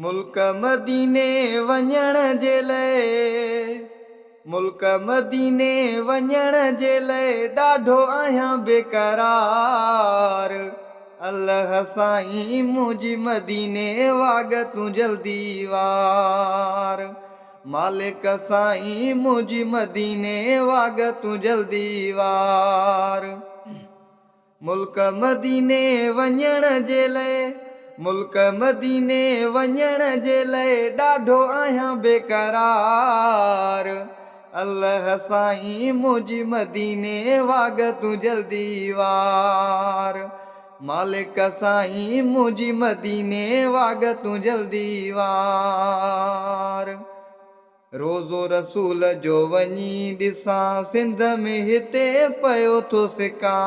मुल्क मदीने वञण जे लाइ मुल्क मदीने वञण जे लाइ ॾाढो आहियां बेकरार। अल्लाह साईं मुंहिंजी मदीने वाग तूं जल्दी वार। मालिक साईं मुंहिंजी मदीने वाग तूं जल्दी वार। मुल्क मदीने वञण जे लाइ मुल्क मदीने वञण जे लाइ ॾाढो आहियां बेकरार। अल्लाह साईं मुंहिंजी मदीने वाग तूं जल्दी वार। मालिक साईं मुंहिंजी मदीने वाग तूं जल्दी वार। रोज़ो रसूल जो वञी ॾिसां सिंध में हिते पियो थो सिकां।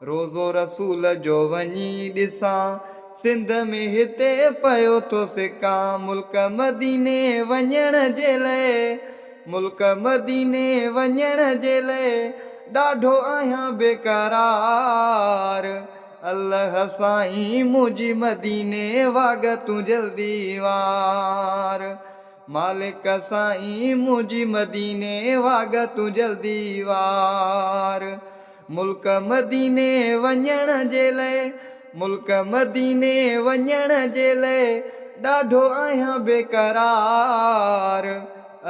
रोज़ो रसूल जो वञी ॾिसां सिंध में हिते पियो थो सिकां। मुल्क मदीने वञण जे लाइ मुल्क मदीने वञण जे लाइ ॾाढो आहियां बेकरार। अल्लाह साईं मुंहिंजी मदीने वाग तूं जल्दी वार। मालिक साईं मुंहिंजी मदीने वाग तूं जल्दी वार। मुल्क मदीने वञण जे लाइ मुल्क मदीने वञण जे लाइ ॾाढो आहियां बेकरार।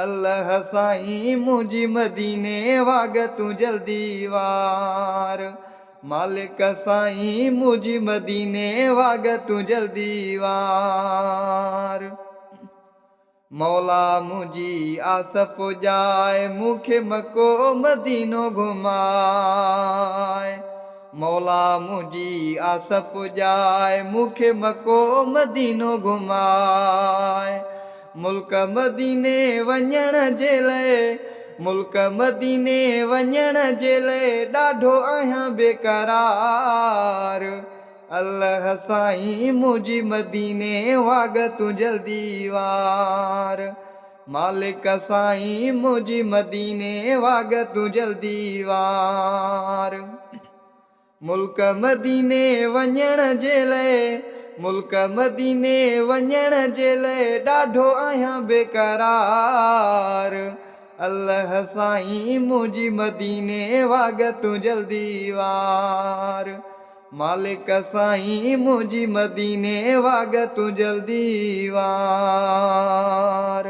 अल्लाह साईं मुंहिंजी मदीने वाग तूं जल्दी वार। मालिक साईं मुंहिंजी मदीने वाग तूं जल्दी वार। मौला मुंहिंजी आस पुॼाए मूंखे मको मदीनो घुमाए। मौला मुंहिंजी आस पुॼाए मूंखे मको मदीनो घुमाए। मुल्क मदीने वञण जे लाइ मुल्क मदीने वञण जे लाइ ॾाढो आहियां बेकरार। अल्लाह साईं मुंहिंजी मदीने वाग तूं जल्दी वार। मालिक साईं मुंहिंजी मदीने वाग तूं जल्दी वार। मुल्क मदीने वञण जे लाइ मुल्क मदीने वञण जे लाइ ॾाढो आहियां बेकरार। अल्लाह साईं मुंहिंजी मदीने वाग तूं जल्दी वार। मालिक साईं मुंहिंजी मदीने वाग तूं जल्दी वार।